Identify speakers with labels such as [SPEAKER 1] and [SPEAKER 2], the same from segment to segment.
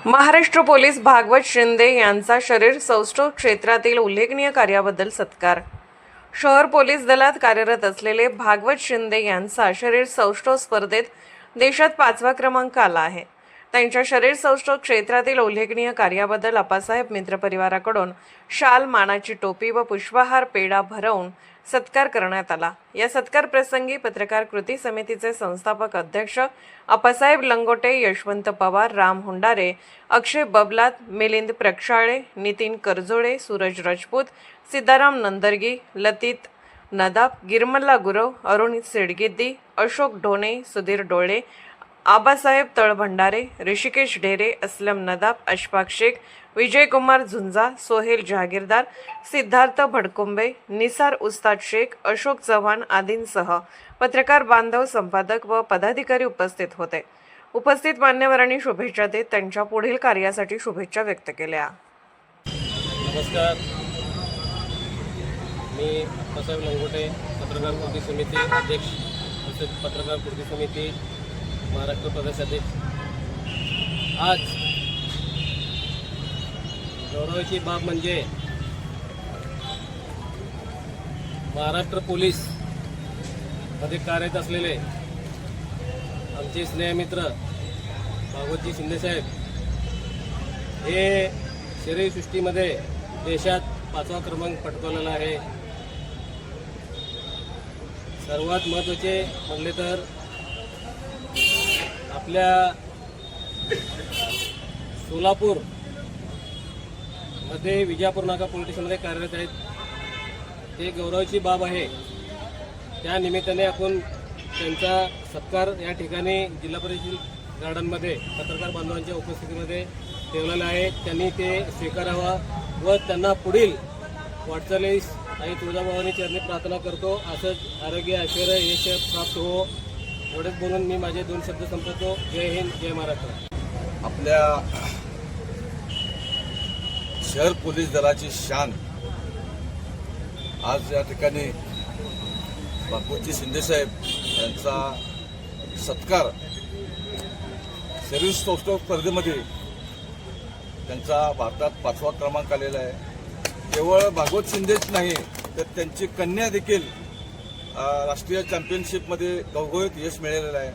[SPEAKER 1] Maharashtra police Bhagwat Shinde यांचा शरीर सौष्ठव क्षेत्रातील उल्लेखनीय कार्याबद्दल सत्कार। शहर पोलीस दलात कार्यरत असलेले भागवत शिंदे यांचा शरीर सौष्ठव स्पर्धेत देशात 5वा क्रमांक आला आहे। त्यांच्या शरीर सौष्ठव क्षेत्रातील उल्लेखनीय कार्याबद्दल आप्पासाहेब मित्र परिवाराकडून शाल, मानाची टोपी व पुष्पहार पेढा भरवून सत्कार करण्यात आला। या सत्कार प्रसंगी पत्रकार कृती समितीचे संस्थापक अध्यक्ष आप्पासाहेब लंगोटे, यशवंत पवार, राम हुंडारे, अक्षय बबलात, मिलिंद प्रक्षाळे, नितीन करजोळे, सूरज राजपूत, सिद्धाराम नंदरगी, लतित नदाब, गिरमल्ला गुरव, अरुण सिडगिद्दी, अशोक ढोणे, सुधीर डोळे, आबासाहेब तळभंडारे, ऋषिकेश ढेरे, असलम नदाब, अशफाक शेख, विजयकुमार झुंजा, सोहेल जहागीरदार, सिद्धार्थ भडकुंबे, निसार उस्ताद शेख, अशोक चव्हाण आदींसह पत्रकार बांधव, संपादक व पदाधिकारी उपस्थित होते। उपस्थित मान्यवरांनी शुभेच्छा देत त्यांच्या पुढील कार्यासाठी शुभेच्छा व्यक्त केल्या।
[SPEAKER 2] नमस्कार, मी आप्पासाहेब लंगोटे, पत्रकार कृती समिती अध्यक्ष तसेच पत्रकार कृती समिती महाराष्ट्र प्रदेश अध्यक्ष। आज गौरवाची बाब म्हणजे महाराष्ट्र पोलीस मध्ये कार्यरत असलेले आमचे स्नेहमित्र भागवतजी शिंदे साहेब हे शरीरसृष्टीमध्ये देशात 5वा क्रमांक पटकावलेला आहे। सर्वात महत्त्वाचे म्हणले तर आपल्या सोलापूर मध्ये विजापूर नाका पोलीस स्टेशनमध्ये कार्यरत आहेत। ते गौरवाची बाब आहे। त्या निमित्ताने आपण त्यांचा सत्कार या ठिकाणी जिल्हा परिषद गार्डनमध्ये पत्रकार बांधवांच्या उपस्थितीमध्ये ठेवलेला आहे। त्यांनी ते स्वीकारावा व त्यांना पुढील वाटचालीस आई तुळजाभवानी चरणी प्रार्थना करतो। असंच आरोग्य, ऐश्वर्य, यश प्राप्त हो। एवढेच बोलून मी माझे 2 शब्द संपवतो। जय हिंद, जय महाराष्ट्र।
[SPEAKER 3] आपल्या शहर पोलीस दलाची शान आज या ठिकाणी भागवतजी शिंदे साहेब यांचा सत्कार शरीर सौष्ठव स्पर्धेमध्ये त्यांचा भारतात 5वा क्रमांक आलेला आहे। केवळ भागवत शिंदेच नाही तर त्यांची कन्या देखील राष्ट्रीय चॅम्पियनशिपमध्ये घवघवीत यश मिळालेलं आहे।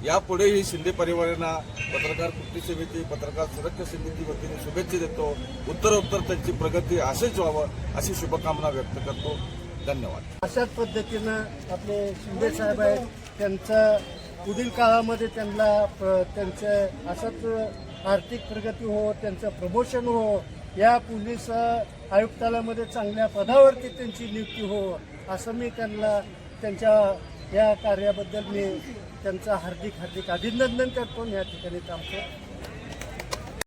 [SPEAKER 3] यापुढेही शिंदे परिवारांना पत्रकार कृती समिती, पत्रकार सुरक्षा समिती वतीने शुभेच्छा देतो। उत्तरोत्तर त्यांची प्रगती असेच व्हावं अशी शुभकामना व्यक्त करतो। धन्यवाद।
[SPEAKER 4] अशाच पद्धतीनं आपले शिंदे साहेब आहेत, त्यांचं पुढील काळामध्ये त्यांचं असंच आर्थिक प्रगती हो, त्यांचं प्रमोशन हो, या पोलीस आयुक्तालयामध्ये चांगल्या पदावरती त्यांची नियुक्ती हो, असं मी त्यांच्या या कार्याबद्दल मी त्यांचं हार्दिक अभिनंदन करतो। या ठिकाणी थांबतो।